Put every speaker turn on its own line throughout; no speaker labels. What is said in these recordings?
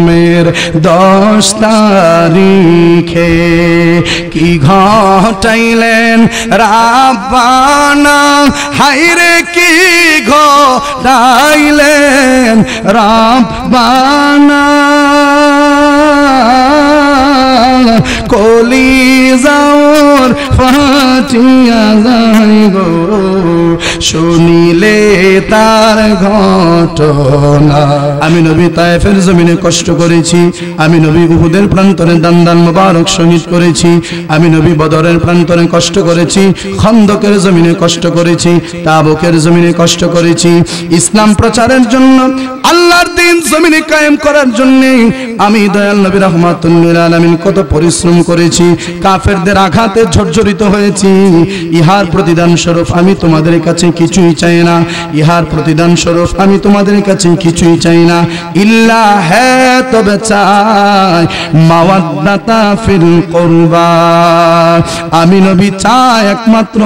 মের 10 তারিখে কি ঘটাইলেন রাব্বানা হায়রে কি ঘটাইলেন রাব্বানা কলিজার ফাটিয়া যাইব শুনিলে তার ঘটনা। আমি নবী তায়েফের জমিনে কষ্ট করেছি, আমি নবী উহুদের প্রান্তরে দান মুবারক শহীদ করেছি, আমি নবী বদরের প্রান্তরে কষ্ট করেছি, খন্দকের জমিনে কষ্ট করেছি, তাবুকের জমিনে কষ্ট করেছি। ইসলাম প্রচারের জন্য, আল্লাহর দ্বীন জমিনে কায়েম করার জন্য আমি দয়াল নবী রাহমাতুল লিল আলামিন কত পরিশ্রম করেছি, কাফেরদের আঘাতে ঝরঝরিত হয়েছি। ইহার প্রতিদান স্বরূপ আমি তোমাদের কাছে কিছুই চাই না, ইহার প্রতিদান স্বরূপ আমি তোমাদের কাছে কিছুই চাই না, ইল্লা হ্যাঁ তবে চাই মাওয়াদ্দাতা ফিল কুরবা। আমি নবী চাই একমাত্র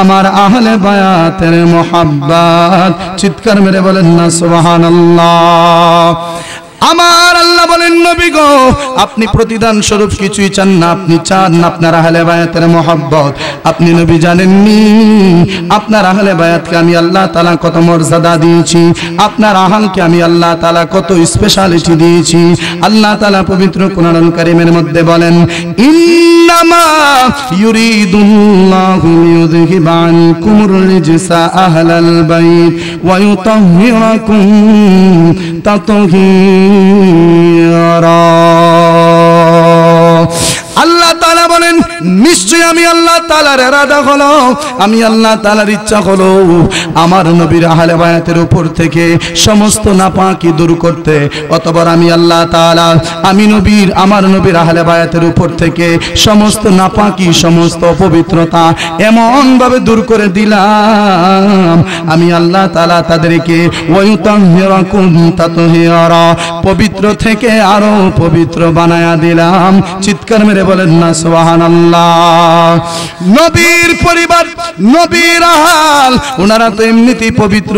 আমার আহলে বায়াতের মুহাব্বত। চিৎকার মেরে বলেন না সুবহানাল্লাহ। আমার আল্লাহ বলেন নবী গো আপনি প্রতিদান স্বরূপ কিছুই চান না, আপনি চান আপনার আহলে বায়াতের মুহাব্বত। আপনি নবী জানেননি আপনার আহলে বায়াতকে আমি আল্লাহ তাআলা কত মর্যাদা দিয়েছি, আপনার আহলকে আমি আল্লাহ তাআলা কত স্পেশালিটি দিয়েছি। আল্লাহ তাআলা পবিত্র কোরআনুল কারীমের মধ্যে বলেন ইন্নামা ইউরিদুল্লাহু লিইউযহিবা আনকুমুর রিজসা আহলাল বাইত ওয়া ইউতাহহিরাকুম তাতহীরা। আল্লাহ তাআলা বলেন নিশ্চয় আমি আল্লাহ তাআলার ইরাদা হলো, আমি আল্লাহ তাআলার ইচ্ছা হলো আমার নবীর আহলে বায়াতের উপর থেকে সমস্ত নাপাকি দূর করতে। অতঃপর আমি আল্লাহ তাআলা আমি নবীর আমার নবীর আহলে বায়াতের উপর থেকে সমস্ত নাপাকি সমস্ত অপবিত্রতা এমন ভাবে দূর করে দিলাম, আমি আল্লাহ তাআলা তাদেরকে ওয়ায়ুতাহহিরাকুম তাতহীরা পবিত্র থেকে আরো পবিত্র বানায়া দিলাম। চিৎকার মেরে বলেন না সুবহানাল্লাহ। নবীর পরিবার নবীর আহল ওনারা তো এমনিতেই পবিত্র,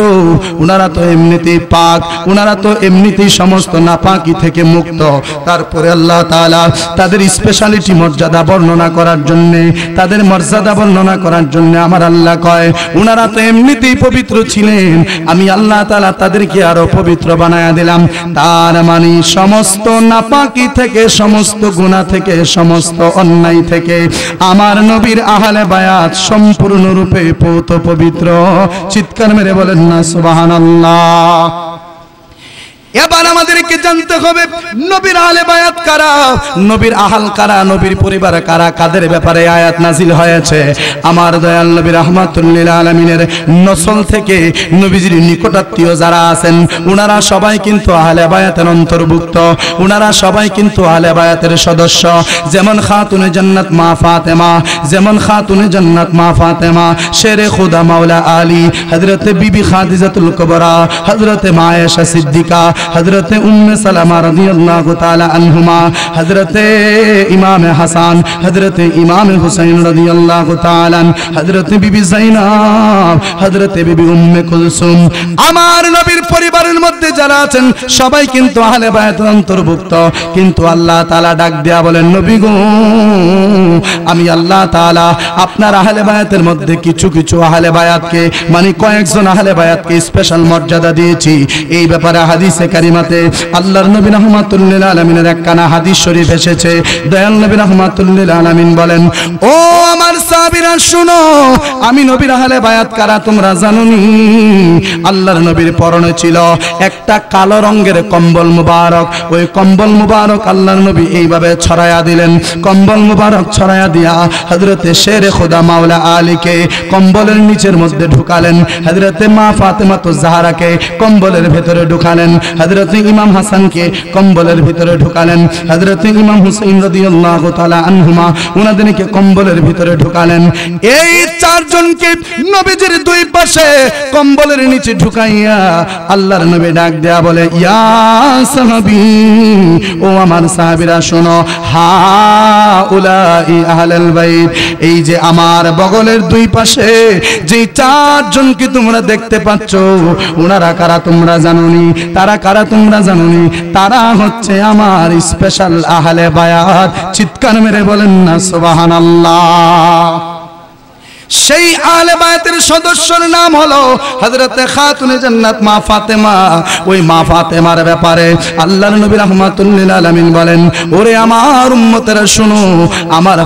ওনারা তো এমনিতেই পাক, ওনারা তো এমনিতেই সমস্ত নাপাকি থেকে মুক্ত। তারপরে আল্লাহ তাআলা তাদের স্পেশালিটি মর্যাদা বর্ণনা করার জন্য, তাদের মর্যাদা বর্ণনা করার জন্য আমার আল্লাহ কয় ওনারা তো এমনিতেই পবিত্র ছিলেন, আমি আল্লাহ তাআলা তাদেরকে আরো পবিত্র বানায়া দিলাম। তার মানে সমস্ত নাপাকি থেকে সমস্ত গুনাহ থেকে সমস্ত অন্যায় থেকে আমার নবীর আহলে বায়াত সম্পূর্ণরূপে পৌত পবিত্র। চিৎকার মেরে বলেন না সুবহানাল্লাহ। এবার আমাদেরকে জানতে হবে নবীর আহলে বায়াত কারা, নবীর আহল কারা, নবীর পরিবার কারা, কাদের ব্যাপারে আয়াত নাজিল হয়েছে। আমার দয়াল নবী রাহমাতুল লিল আলামিনের নসল থেকে নবীজির নিকটাত্মীয় যারা আছেন ওনারা সবাই কিন্তু আহলে বায়াতের অন্তর্ভুক্ত, ওনারা সবাই কিন্তু আহলে বায়াতের সদস্য। যেমন খাতুনে জান্নাত মা ফাতেমা, যেমন খাতুনে জান্নাত মা ফাতেমা, শেরে খুদা মাওলা আলী, হযরতে বিবি খাদিজাতুল কুবরা, হযরতে মা আয়েশা সিদ্দিকা, হযরতে উম্মে সালামা রাদিয়াল্লাহু তাআলা আনহুমা, হযরতে ইমাম হাসান, হযরতে ইমাম হুসাইন রাদিয়াল্লাহু তাআলা, হযরতে বিবি যায়নাব, হযরতে বিবি উম্মে কুলসুম। আমার নবীর পরিবারের মধ্যে যারা আছেন সবাই কিন্তু আহলে বায়াতের অন্তর্ভুক্ত। কিন্তু আল্লাহ তাআলা ডাক দেয়া বলেন নবী গো আমি আল্লাহ তাআলা আপনার আহলে বায়াতের মধ্যে কিছু কিছু আহলে বায়াতকে মানে কয়েকজন আহলে বায়াতকে স্পেশাল মর্যাদা দিয়েছি। এই ব্যাপারে হাদিসে কারিমাতে আল্লাহর নবী রাহমাতুল লিল আলামিনের একখানা হাদিস শরীফ এসেছে। দয়াল নবী রাহমাতুল লিল আলামিন বলেন ও আমার সাহাবীরা শুনো, আমি নবীর আহলে বায়াত কারা তোমরা জানোনি? আল্লাহর নবীর পরনে ছিল একটা কালো রঙের কম্বল মুবারক, ওই কম্বল মুবারক আল্লাহর নবী এইভাবে ছড়ায়া দিলেন। কম্বল মুবারক ছড়ায়া দিয়া হযরতে শেরে খুদা মাওলা আলীকে কম্বলের নিচের মধ্যে ঢুকালেন, হযরতে মা ফাতেমা তো জাহরাকে কম্বলের ভিতরে ঢুকালেন, হযরতে ইমাম হাসানকে কম্বলের ভিতরে ঢুকালেন, হযরতে ইমাম হুসাইন রাদিয়াল্লাহু তাআলা আনহুমা উনাদেরকে কম্বলের ভিতরে ঢুকালেন। এই চারজনকে নবীজির দুই পাশে কম্বলের নিচে ঢুকাইয়া আল্লাহর নবী ডাক দেয়া বলে ইয়া সাহাবী, ও আমার সাহাবীরা শোনো, হাউলাই আহলুল বাইত, এই যে আমার বগলের দুই পাশে যে চারজনকে তোমরা দেখতে পাচ্ছ ওনারা কারা তোমরা জানোনি? তারা কারা তোমরা জানোনি? তারা হচ্ছে আমার স্পেশাল আহলে বায়াত। চিৎকার মেরে বলেন না সুবহানাল্লাহ। সেই আহলে বায়াতের সদস্যর নাম হলো হযরতে খাতুনে জান্নাত মা ফাতেমা। ওই মা ফাতেমার ব্যাপারে আল্লাহর নবী রাহমাতুল লিল আলামিন বলেন, ওরে আমার উম্মতেরা শুনো, আমার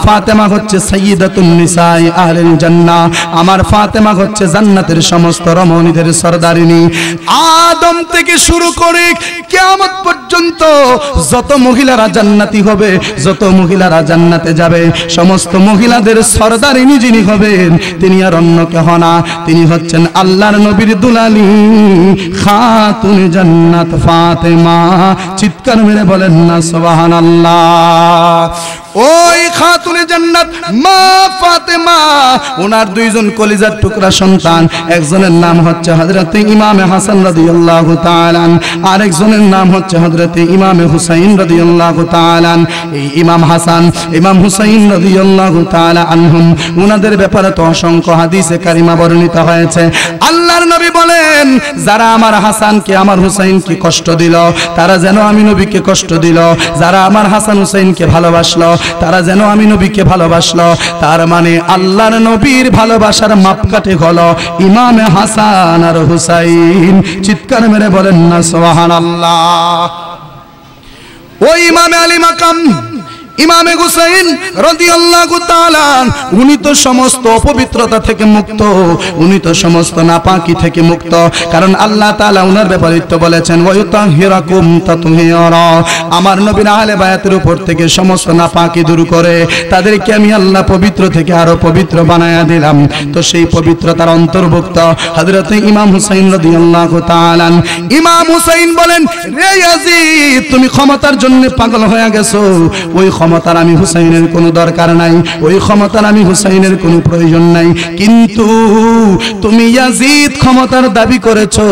ফাতেমা হচ্ছে সাইয়্যিদাতুন নিসাই আহলিল জান্নাহ। আমার ফাতেমা হচ্ছে জান্নাতের সমস্ত রমণীদের সরদারিনী। আদম থেকে শুরু করে কিয়ামত পর্যন্ত যত মহিলারা জান্নাতি হবে, যত মহিলারা জান্নাতে যাবে, সমস্ত মহিলাদের সরদারিনী যিনি হবেন তিনি আর অন্য কেহ না, তিনি হচ্ছেন আল্লাহর নবীর দুলালি খাতুনে জান্নাত ফাতেমা। চিৎকার মেরে বলেন না সুবহানাল্লাহ। ওই খাতুনে জান্নাত মা ফাতেমা, ওনার দুইজন কলিজার টুকরা সন্তান, একজনের নাম হচ্ছে হযরতে ইমামে হাসান রাদিয়াল্লাহু তাআলা, আরেকজনের নাম হচ্ছে হযরতে ইমামে হুসাইন রাদিয়াল্লাহু তাআলা। এই ইমাম হাসান ইমাম হুসাইন রাদিয়াল্লাহু তাআলা আনহুম, ওনাদের ব্যাপারে তো অসংখ্য হাদিসে কারিমা বর্ণিত হয়েছে। আল্লাহর নবী বলেন, যারা আমার হাসানকে আমার হুসাইনকে কষ্ট দিল, তারা যেন আমি নবীকে কষ্ট দিল। যারা আমার হাসান হুসাইনকে ভালোবাসলো, তারা যেন আমি নবীকে ভালোবাসলো। তার মানে আল্লাহর নবীর ভালোবাসার মাপকাঠি হলো ইমামে হাসান আর হুসাইন। চিৎকার মেরে বলেন না সুবহানাল্লাহ। ওই ইমামে আলী মাকাম ইমামে হুসাইন রাদিয়াল্লাহু তাআলা, উনি তো সমস্ত অপবিত্রতা থেকে মুক্ত, উনি তো সমস্ত নাপাকি থেকে মুক্ত। কারণ আল্লাহ তাআলা উনার ব্যাপারে তো বলেছেন, ওয়ায়ুতাহিরাকুম তাতহিরা। আমার নবীর আহলে বায়াতের উপর থেকে সমস্ত নাপাকি দূর করে তাদেরকে আমি আল্লাহ পবিত্র থেকে আরো পবিত্র বানায়া দিলাম। তো সেই পবিত্রতার অন্তর্ভুক্ত হযরত ইমাম হুসাইন রাদিয়াল্লাহু তাআলা। ইমাম হুসাইন বলেন, রে ইয়াজিদ, তুমি ক্ষমতার জন্য পাগল হয়ে গেছো। ওই ক্ষমতার আমি হুসাইনের কোনো দরকার নাই, ওই ক্ষমতার আমি হুসাইনের কোনো প্রয়োজন নাই। কিন্তু তুমি ইয়াজিদ ক্ষমতার দাবি করেছো,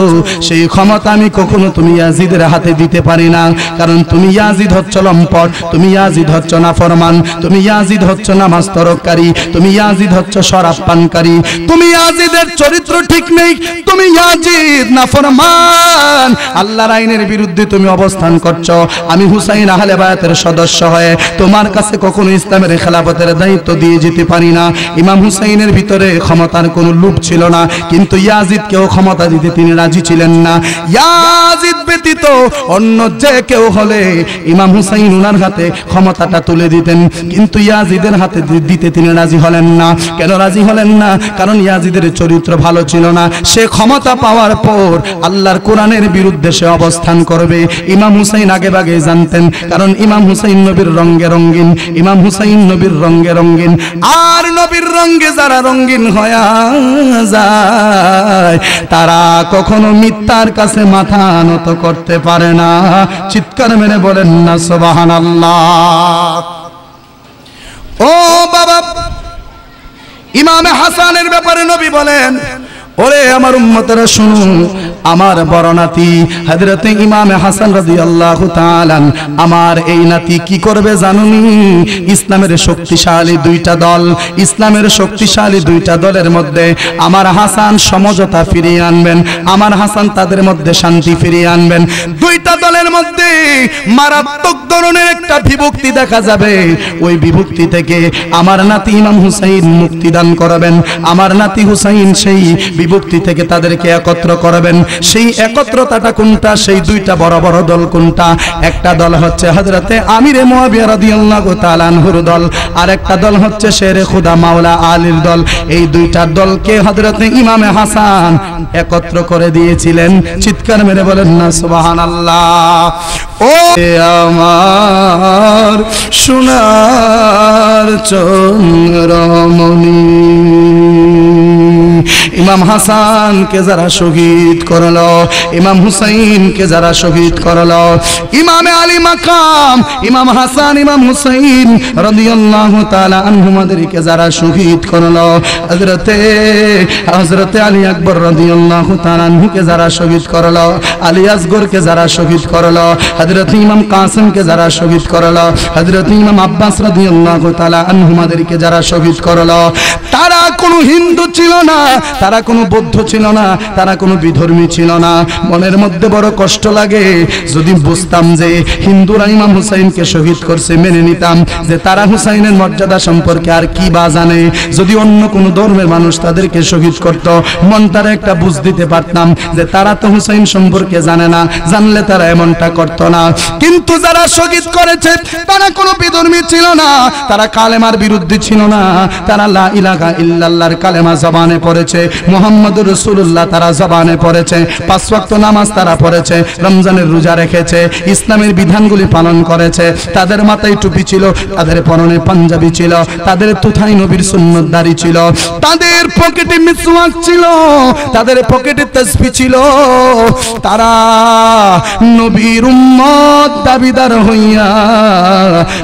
সেই ক্ষমতা আমি কখনো তুমি ইয়াজিদের হাতে দিতে পারি না। কারণ তুমি ইয়াজিদ হচ্ছ লম্পট, তুমি ইয়াজিদ হচ্ছ নাফরমান, তুমি ইয়াজিদ হচ্ছ নামাজ তরককারী, তুমি ইয়াজিদ হচ্ছ শরাব পানকারী, তুমি ইয়াজিদের চরিত্র ঠিক নেই, তুমি ইয়াজিদ নাফরমান, আল্লাহর আইনের বিরুদ্ধে তুমি অবস্থান করছো। আমি হুসাইন আহলে বায়াতের সদস্য হয়ে তোমার কাছে কখনো ইসলামের খেলাফতের দায়িত্ব দিয়ে যেতে পারি না। ইমাম হুসাইনের ভিতরে ক্ষমতার কোনো লোভ ছিল না, কিন্তু ইয়াজিদকেও ক্ষমতা দিতে তিনি রাজি ছিলেন না। ইয়াজিদ ব্যতীত অন্য যে কেউ হলে ইমাম হুসাইন ওনার হাতে ক্ষমতাটা তুলে দিতেন, কিন্তু ইয়াজিদের হাতে দিতে তিনি রাজি হলেন না। কেন রাজি হলেন না? কারণ ইয়াজিদের চরিত্র ভালো ছিল না। সে ক্ষমতা পাওয়ার পর আল্লাহর কোরআনের বিরুদ্ধে সে অবস্থান করবে। ইমাম হুসাইন আগে ভাগে জানতেন, কারণ ইমাম হুসাইন নবীর রঙে রঙিন, ইমাম হুসাইন নবীর রঙে রঙিন। আর নবীর রঙে যারা রঙিন হয়ে যায় তারা কখনো মিথ্যার কাছে মাথা নত করতে পারে না। চিৎকার মেরে বলেন না সুবহানাল্লাহ। ও বাবা, ইমামে হাসানের ব্যাপারে নবী বলেন, ওরে আমার উম্মতেরা শুনুন, আমার বড় নাতি হযরতে ইমামে হাসান রাদিয়াল্লাহু তাআলা, আমার এই নাতি কি করবে জানুনি? ইসলামের শক্তিশালী দুইটা দল, ইসলামের শক্তিশালী দুইটা দলের মধ্যে আমার হাসান সমঝোতা ফিরিয়ে আনবেন, আমার হাসান তাদের মধ্যে শান্তি ফিরিয়ে আনবেন। দুইটা দলের মধ্যে মারাত্মক ধরনের একটা বিভক্তি দেখা যাবে, ওই বিভক্তি থেকে আমার নাতি ইমাম হুসাইন মুক্তি দান করবেন। আমার নাতি হুসাইন সেই বিভক্তি থেকে তাদেরকে একত্র করবেন। সেই একত্রতাটা কোনটা? সেই দুইটা বড় বড় দল কোনটা? একটা দল হচ্ছে হযরতে আমিরে মুয়াবিয়া রাদিয়াল্লাহু তাআলা আনহুর দল, আর একটা দল হচ্ছে শেরে খুদা মাওলা আলীর দল। এই দুইটা দলকে হযরতে ইমামে হাসান একত্র করে দিয়েছিলেন। চিৎকার মেরে বলেন না সুবহানাল্লাহ। ও আমার সোনার চন্দ্রমণি, ইমাম হাসানকে যারা শহীদ করলো, ইমাম হুসাইনকে যারা শহীদ করলো, ইমামে আলী মাকাম ইমাম হাসান ইমাম হুসাইন রাদিয়াল্লাহু তাআলা আনহুমাদেরকে যারা শহীদ করলো, হযরতে আলী আকবর রাদিয়াল্লাহু তাআলা আনহুকে যারা শহীদ করলো, আলী আসগরকে যারা শহীদ করলো, হযরত ইমাম কাসিমকে যারা শহীদ করলো, হযরত ইমাম আব্বাস রাদিয়াল্লাহু তাআলা আনহুমাদেরকে যারা শহীদ করলো, তারা কোনো হিন্দু ছিল না, তারা কোনো বৌদ্ধ ছিল না, তারা কোনো বিধর্মী ছিল না। মনের মধ্যে বড় কষ্ট লাগে, যদি বুঝতাম যে হিন্দুরা ইমাম হুসাইনকে শহীদ করছে মেনে নিতাম, যে তারা হুসাইনের মর্যাদা সম্পর্কে আর কি বা জানে। যদি অন্য কোনো ধর্মের মানুষ তাদেরকে শহীদ করত, মনটারে একটা বুঝ দিতে পারতাম যে তারা তো হুসাইন সম্পর্কে জানে না, জানলে তারা এমনটা করত না। কিন্তু যারা শহীদ করেছে তারা কোনো বিধর্মী ছিল না, তারা কালেমার বিরুদ্ধে ছিল না, তারা লা ইলাহা ইল্লাল্লাহর কালেমা জবানে পড়েছে, মুহাম্মদুর রাসূলুল্লাহ তারা জবানে পড়েছে, 5 ওয়াক্ত নামাজ তারা পড়েছে, রমজানের রোজা রেখেছে, ইসলামের বিধানগুলি পালন করেছে। তাদের মাথায় টুপি ছিল, তাদের পরনে পাঞ্জাবি ছিল, তাদের তুথাই নবীর সুন্নত দাড়ি ছিল, তাদের পকেটে মিসওয়াক ছিল, তাদের পকেটে তাসবিহ ছিল। তারা নবীর উম্মত দাবিদার হইয়া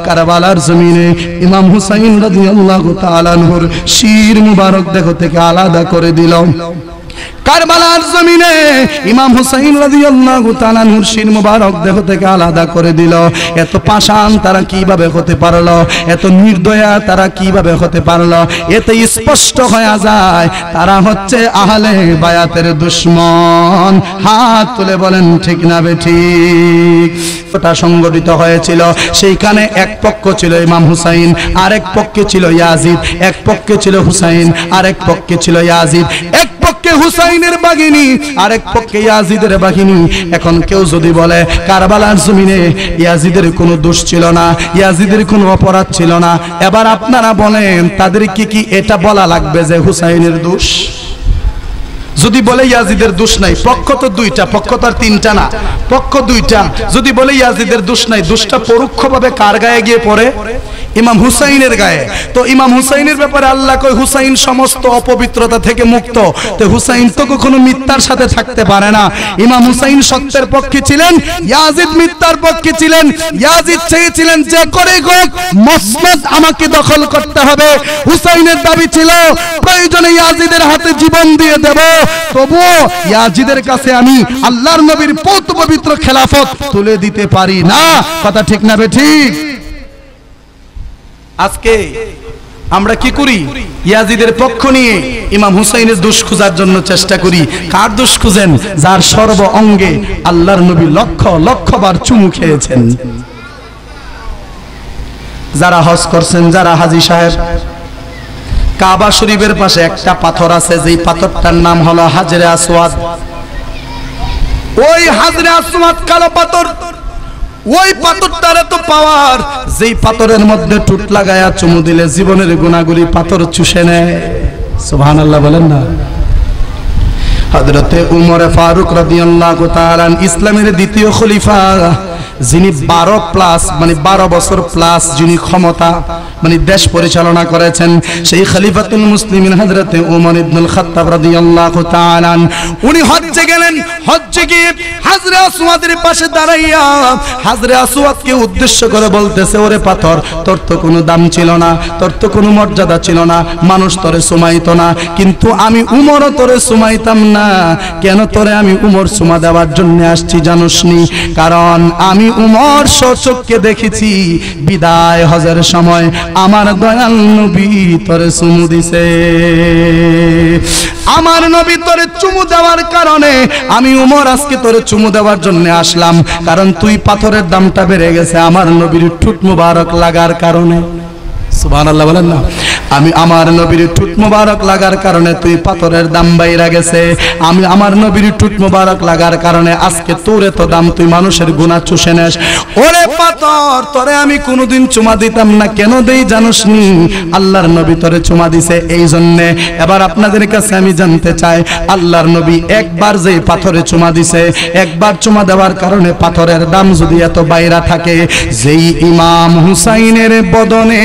কারবালার জমিনে ইমাম হুসাইন রাদিয়াল্লাহু তাআলা আনহুর শির মুবারক দেহ থেকে আলাদা করে দিল। কারবালার জমিনে ইমাম হুসাইন রাদিয়াল্লাহু তাআলা আনহুর শির মুবারক দেহ থেকে আলাদা করে দিল। এত পাষাণ তারা কিভাবে হতে পারলো, এত নির্দয়া তারা কিভাবে হতে পারলো? এতে স্পষ্ট হয়ে যায় তারা হচ্ছে আহলে বায়াতের দুশমন। হাত তুলে বলেন ঠিক না বেঠিক? ওটা সংগঠিত হয়েছিল, সেইখানে এক পক্ষ ছিল ইমাম হুসাইন, আরেক পক্ষে ছিল ইয়াজিদ, এক পক্ষে ছিল হুসাইন, আরেক পক্ষে ছিল ইয়াজিদ, এক পক্ষে হুসাইনের বাহিনী, আরেক পক্ষে ইয়াজিদের বাহিনী। এখন কেউ যদি বলে কারবালার জমিনে ইয়াজিদের কোনো দোষ ছিল না, ইয়াজিদের কোনো অপরাধ ছিল না, এবার আপনারা বলেন তাদের কি এটা বলা লাগবে যে হুসাইনের দোষ? যদি বলে ইয়াজিদের দোষ নাই, পক্ষ তো দুইটা, পক্ষ তো আর তিনটা না, পক্ষ দুইটা। যদি বলে ইয়াজিদের দোষ নাই, দোষটা পরোক্ষভাবে কার গায়ে গিয়ে পড়ে? ইমাম হুসাইনের গায়ে। তো ইমাম হুসাইনের ব্যাপারে আল্লাহ কয় হুসাইন সমস্ত অপবিত্রতা থেকে মুক্ত। তো হুসাইন তো কখনো মিথ্যার সাথে থাকতে পারে না। ইমাম হুসাইন সত্যের পক্ষে ছিলেন, ইয়াজিদ মিথ্যার পক্ষে ছিলেন। ইয়াজিদ চেয়েছিলেন যে করে হোক মসনদ আমাকে দখল করতে হবে। হুসাইনের দাবি ছিল প্রয়োজনে ইয়াজিদের হাতে জীবন দিয়ে দেব, তবুও ইয়াজিদের কাছে আমি আল্লাহর নবীর পবিত্র খেলাফত তুলে দিতে পারি না। কথা ঠিক না বেঠিক? আজকে আমরা কি করি? ইয়াজিদের পক্ষ নিয়ে ইমাম হুসাইনের দোষ খোঁজার জন্য চেষ্টা করি। কার দোষ খুঁজেন? যার সর্ব অঙ্গে আল্লাহর নবী লক্ষ লক্ষ বার চুমু খেয়েছেন। যারা হজ করছেন, যারা হাজী সাহেব, কাবা শরীফের পাশে একটা পাথর আছে, যেই পাথরটার নাম হলো হাজরে আসওয়াদ। ওই হাজরে আসওয়াদ কালো পাথর, ওই পাথরটার এত পাওয়ার, যেই পাথরের মধ্যে টুট লাগায়া চুমু দিলে জীবনের গুনাহগুলি পাথর চুষে নেয়। সুবহানাল্লাহ বলেন না? হযরতে উমর ফারুক রাদিয়াল্লাহু তাআলা ইসলামের দ্বিতীয় খলিফা, যিনি 12 বছর প্লাস যিনি ক্ষমতা মানে দেশ পরিচালনা করেছেন, সেই খলিফাতুল মুসলিমিন হযরতে ওমর ইবনুল খাত্তাব রাদিয়াল্লাহু তাআলা উনি হজ্জে গেলেন। হজ্জে গিয়ে হাজরে আসওয়াদের পাশে দাঁড়াইয়া হাজরে আসওয়াদকে উদ্দেশ্য করে বলতেছে, ওরে পাথর, তোর তো কোনো দাম ছিল না, তোর তো কোনো মর্যাদা ছিল না, মানুষ তোরে সুমাইতো না, কিন্তু আমি উমরও তোরে সুমাইতাম না। কেন তোরে আমি উমর সুমা দেওয়ার জন্য আসছি জানোসনি? কারণ আমি উমর সচক্ষে দেখেছি বিদায় হজের সময় আমার দয়াল নবী তোরে চুমু দিছে। আমার নবী তোরে চুমু দেওয়ার কারণে আমি উমর আজকে তোরে চুমু দেওয়ার জন্য আসলাম, কারণ তুই পাথরের দামটা বেড়ে গেছে আমার নবীর ঠোঁট মুবারক লাগার কারণে। সুবহানাল্লাহ বলেন না? আমি আমার নবীর ঠোঁট মুবারক লাগার কারণে তুই পাথরের দাম বাইরা গেছে। আমি আমার নবীর ঠোঁট মুবারক লাগার কারণে আজকে তোর এত দাম, তুই মানুষের গুনাহ চুষে নেস। ওরে পাথর, তোরে আমি কোনোদিন চুমা দিতাম না, কেন দেই জানোসনি? আল্লাহর নবী তোরে চুমা দিছে এই জন্যে। এবার আপনাদের কাছে আমি জানতে চাই, আল্লাহর নবী একবার যে পাথরে চুমা দিছে, একবার চুমা দেওয়ার কারণে পাথরের দাম যদি এত বাইরা থাকে, যেই ইমাম হুসাইনের বদনে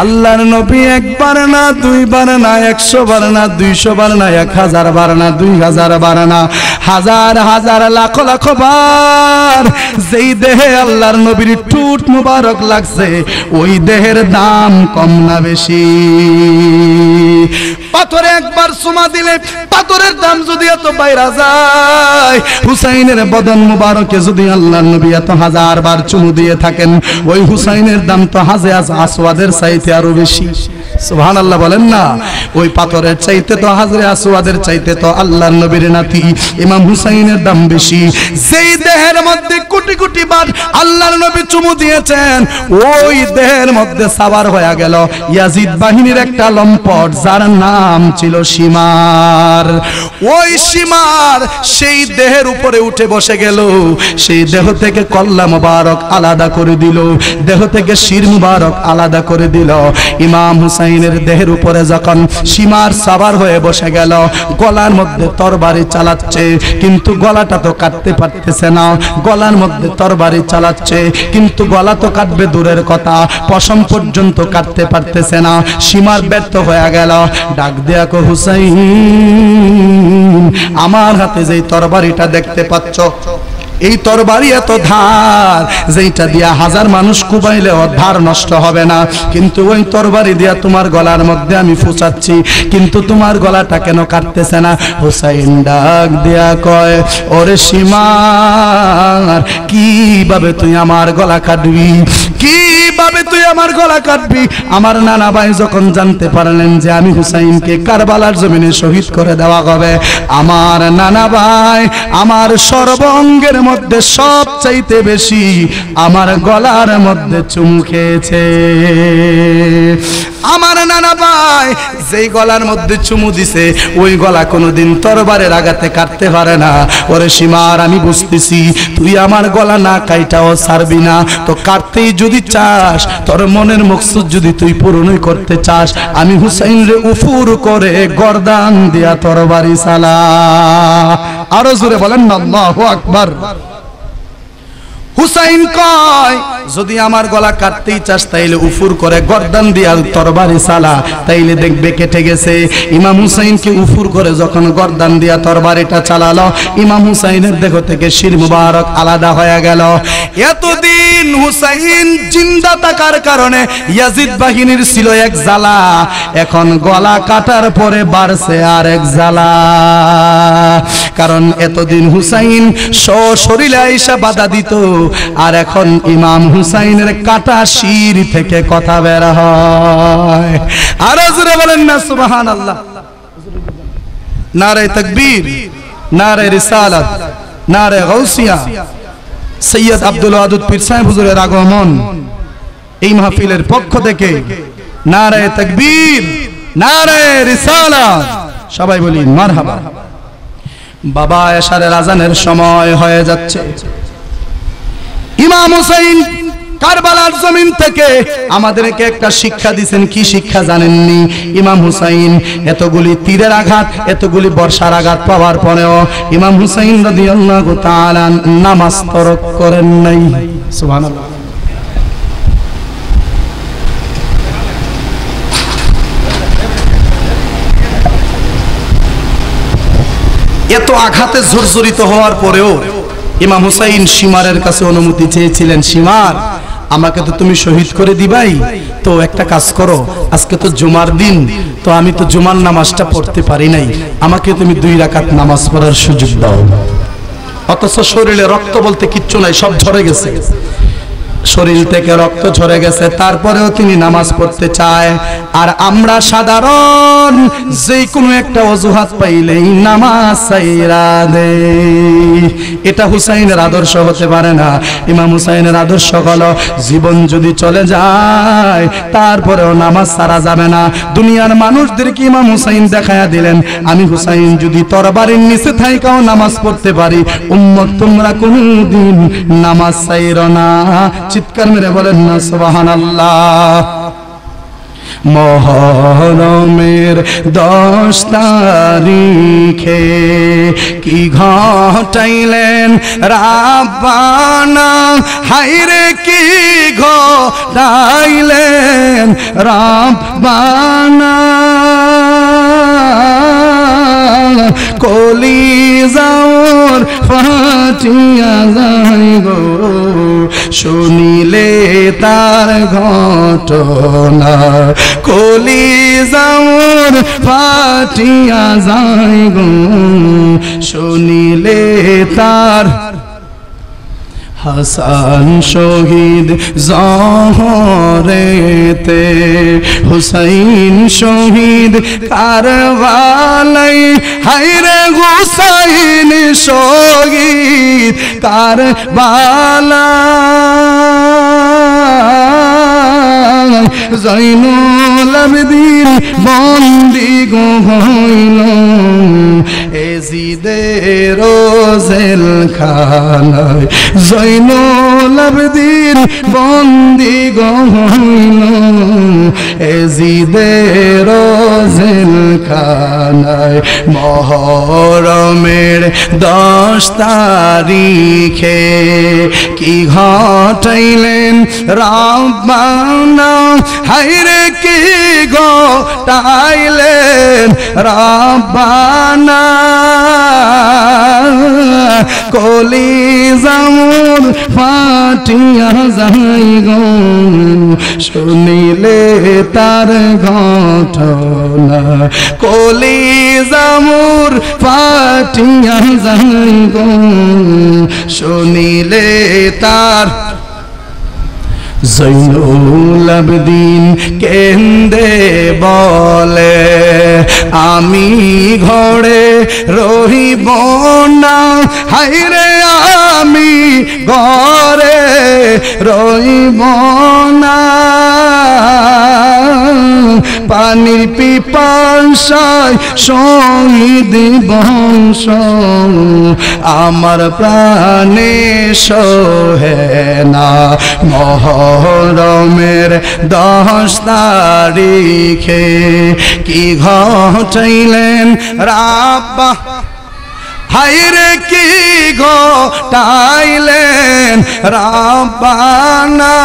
আল্লাহর নবী একবার না, দুইবার না, 100 বার না, 200 বার না, 1000 বার না, 2000 বার না, হাজার হাজার লাখ লাখ বার যেই দেহে আল্লাহর নবীর ঠোঁট মুবারক লাগছে, ওই দেহের দাম কম না বেশি? পাথরে একবার চুমা দিলে পাথরের দাম যদি এত বাইরা যায়, হুসাইনের বদন মুবারকে যদি আল্লাহর নবী এত 1000 বার চুমু দিয়ে থাকেন, ওই হুসাইনের দাম তো হাজরে আসওয়াদের চাইতে আরো বেশি। সুবহানাল্লাহ বলেন না। ওই পাথরের চাইতে তো হাজরে আসওয়াদের চাইতে তো আল্লাহর নবীর নাতি ইমাম হুসাইনের দাম বেশি। যেই দেহের মধ্যে কোটি কোটি বার আল্লাহর নবী চুমু দিয়েছেন, ওই দেহের মধ্যে সাবার হয়ে গেল ইয়াজিদ বাহিনীর একটা লম্পট, যার নাম ছিল সীমার। ওই সীমার সেই দেহের উপরে উঠে বসে গেল, সেই দেহ থেকে কল্লা মুবারক আলাদা করে দিল, দেহ থেকে শির মুবারক আলাদা করে দিল। ইমাম হুসাইনের দেহের উপরে যখন সীমার সাবার হয়ে বসে গেল, গলার মধ্যে তরবারি চালাচ্ছে, কিন্তু গলাটা তো কাটতে পারতেছে না। গলার মধ্যে তরবারি চালাচ্ছে, কিন্তু গলা তো কাটবে দূরের কথা, পশম পর্যন্ত কাটতে পারতেছে না। সীমার ব্যর্থ হয়ে গেল। ডাক দেয়া কো হুসাইন, আমার হাতে যেই তরবারিটা দেখতে পাচ্ছ, এই তরবারি এত ধার, যেটা দিয়া হাজার মানুষ কুবাইলেও ধার নষ্ট হবে না, কিন্তু ওই তরবারি দিয়া তোমার গলার মধ্যে আমি ফুঁচাচ্ছি, কিন্তু তোমার গলাটা কেন কাটতেছে না? হুসাইন ডাক দিয়া কয়, ওরে সীমার, কিভাবে তুই আমার গলা কাটবি? কিভাবে তুই আমার গলা কাটবি? আমার নানা ভাই যখন জানতে পারলেন যে আমি হুসাইনকে কারবালার জমিনে শহীদ করে দেওয়া হবে, আমার নানা ভাই আমার সর্বাঙ্গের মধ্যে সবচাইতে বেশি আমার গলার মধ্যে চুমু খেয়েছে। আমার নানা ভাই যেই গলার মধ্যে চুমু দিছে, ওই গলা কোনোদিন তরবারের আঘাতে কাটতে পারে না। ওরে সীমার, আমি বুঝতেছি তুই আমার গলা না কাইটাও ছাড়বি না, তো কাটতেই যদি চাস, তোর মনের মকসুদ যদি তুই পূরণই করতে চাস, আমি হুসাইন রে উফুর করে গর্দান দিয়া তরবারি চালা। আরো জোরে বলেন না আল্লাহু আকবার। হুসাইন কয়, যদি আমার গলা কাটতেই চাস তাইলে উফুর করে গর্দান দিয়া তরবারি চালা, তাইলে দেখবে কেটে গেছে। ইমাম হুসাইনকে উফুর করে যখন গর্দান দিয়া তরবারিটা চালালো, ইমাম হুসাইনের দেহ থেকে শির মুবারক আলাদা হয়ে গেল। এতদিন হুসাইন জিন্দা থাকার কারণে ইয়াজিদ বাহিনীর ছিল এক জ্বালা, এখন গলা কাটার পরে বাড়ছে আর এক জ্বালা। কারণ এতদিন হুসাইন সশরীরে আইসা বাধা দিত, আর এখন ইমাম হুসাইনের কাটা শির থেকে কথা বের হয়। আরো জোরে বলেন না সুবহানাল্লাহ। নারে তাকবীর, নারে রিসালাত, নারে গাউসিয়া। সৈয়দ আব্দুল ওয়াদুদ পীর সাহেব হুজুরের আগমন এই মাহফিলের পক্ষ থেকে নারে তাকবীর, নারে রিসালাত, সবাই বলি মারহাবা। বাবা এশারের আজানের সময় হয়ে যাচ্ছে। ইমাম হুসাইন কারবালার জমিন থেকে আমাদেরকে একটা শিক্ষা দিয়েছেন। কি শিক্ষা জানেননি? ইমাম হুসাইন এতগুলি তীরের আঘাত, এতগুলি বর্ষার আঘাত পাওয়ার পরেও ইমাম হুসাইন রাদিয়াল্লাহু তাআলা নামাজ তরক করেন নাই। সুবহানাল্লাহ। এত আঘাতে জর্জরিত হওয়ার পরেও ইমাম হুসাইন সীমারের কাছে অনুমতি চেয়েছিলেন, সীমার, আমাকে তো তুমি শহীদ করে দিবাই, তো একটা কাজ করো, আজকে তো জুমার দিন, তো আমি তো জুমার নামাজটা পড়তে পারি নাই, আমাকে তুমি 2 রাকাত নামাজ পড়ার সুযোগ দাও। অথচ শরীরে রক্ত বলতে কিচ্ছু নাই, সব ঝরে গেছে, শরীর থেকে রক্ত ঝরে গেছে, তারপরেও তিনি নামাজ পড়তে চায়। আর আমরা সাধারণ যে কোনো একটা অজুহাত পাইলেই নামাজ ছাইরা দেই। এটা হুসাইনের আদর্শ হতে পারে না। ইমাম হুসাইনের আদর্শ হলো জীবন যদি চলে যায় তারপরেও নামাজ ছাড়া যাবে না। দুনিয়ার মানুষদেরকে ইমাম হুসাইন দেখায়া দিলেন, আমি হুসাইন যদি তরবারির নিচে থাইকাও নামাজ পড়তে পারি, উম্মত তোমরা কোনদিন নামাজ ছাইরো না। চিৎকার মেরে বলেন না সুবহানাল্লাহ। মুহররমের 10 তারিখে কি ঘটাইলেন রাব্বানা, হায়রে কি ঘটাইলেন রাব্বানা, কলিজার ফাটিয়া যায় গো শুনিলে তার ঘটনা, কলিজার ফাটিয়া যায় গো শুনিলে তার। হাসান শহীদ জহরেতে, হুসাইন শহীদ কারবালায়, হায়রে হুসাইন শহীদ কারবালায়, জয়নুল আবেদিন বন্দি গো হইল এজিদের জেলখানায়, জয়নুল আবেদিন বন্দি গো হইল এজিদের জেলখানায়। মুহররমের 10 তারিখে কি ঘটাইলেন রব্বানা, হায়রে কি ঘটাইলেন রব্বানা, কলিজা মোর ফাটিয়া যায় গো শুনিলে তার ঘটনা, কলিজা মোর ফাটিয়া যায় গো শুনিলে তার। জয়নুল আবেদিন কেন্দে বলে আমি ঘরে রহিব না, হায়রে আমি ঘরে রহিব না, পানির পিপাসায় শহীদ বংশ আমার প্রাণে সহে না। মুহররমের 10 তারিখে কি ঘটাইলেন রাব্বা, হায়রে কি ঘটাইলেন রব্বানা,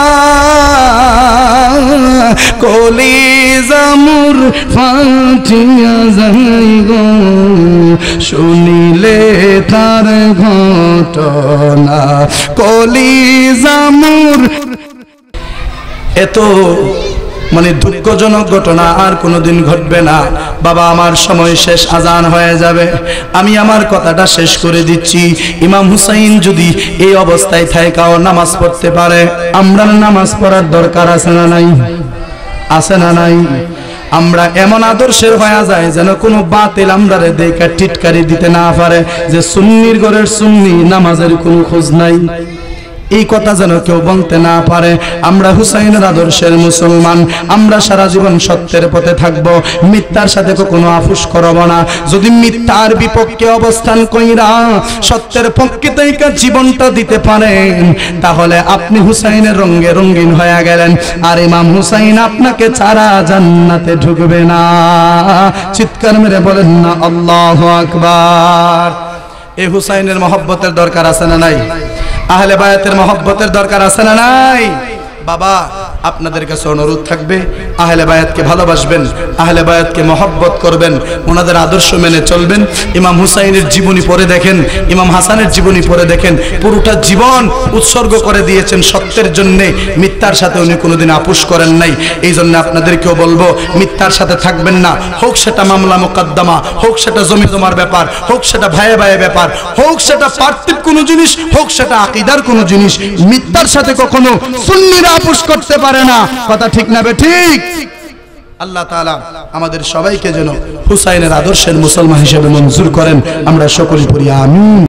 কলিজা মোর ফাটিয়া যায় গো শুনিলে তার ঘটনা, কলিজা মোর। এত মানে দুঃখজনক ঘটনা আর কোনোদিন ঘটবে না। বাবা আমার সময় শেষ, আজান হয়ে যাবে, আমি আমার কথাটা শেষ করে দিচ্ছি। ইমাম হুসাইন যদি এই অবস্থায় থাকাও নামাজ পড়তে পারে, আমরা নামাজ পড়ার দরকার আছে না নাই? আছে না নাই? আমরা এমন আদর্শের হয়ে যায় যেন কোনো বাতিল আমরা দেখে টিটকারি দিতে না পারে যে সুন্নির ঘরের সুন্নি, নামাজের কোনো খোঁজ নাই, এই কথা যেন কেউ বলতে না পারে। আমরা হুসাইনের আদর্শের মুসলমান, আমরা সারা জীবন সত্যের পথে থাকব, মিথ্যার সাথে কখনো আপোষ করব না। যদি মিথ্যার বিপক্ষে অবস্থান কইরা সত্যের পক্ষে থেকে জীবনটা দিতে পারেন, তাহলে আপনি হুসাইনের রঙে রঙিন হয়ে গেলেন, আর ইমাম হুসাইন আপনাকে ছাড়া জান্নাতে ঢুকবে না। চিৎকার মেরে বলেন না আল্লাহু আকবার। এই হুসাইনের মহব্বতের দরকার আছে না নাই? আহলে বায়াতের মহব্বতের দরকার আছে না নাই? বাবা আপনাদের কাছে অনুরোধ থাকবে, আহলে বায়াতকে ভালোবাসবেন, আহলে বায়াতকে মহব্বত করবেন, ওনাদের আদর্শ মেনে চলবেন। ইমাম হুসাইনের জীবনী পড়ে দেখেন, ইমাম হাসানের জীবনী পড়ে দেখেন, পুরোটা জীবন উৎসর্গ করে দিয়েছেন সত্যের জন্য, মিথ্যার সাথে উনি কোনোদিন আপোষ করেন নাই। এই জন্য আপনাদেরকেও বলবো, মিথ্যার সাথে থাকবেন না, হোক সেটা মামলা মোকদ্দমা, হোক সেটা জমি জমার ব্যাপার, হোক সেটা ভাইয়ে ভাইয়ে ব্যাপার, হোক সেটা পার্থিব কোনো জিনিস, হোক সেটা আকীদার কোনো জিনিস, মিথ্যার সাথে কখনো সুন্নিরা আপোষ করতে পারে না। কথা ঠিক না ঠিক? আল্লাহ তাআলা আমাদের সবাইকে যেন হুসাইনের আদর্শের মুসলমান হিসেবে মঞ্জুর করেন। আমরা সকলে পড়ি আমিন।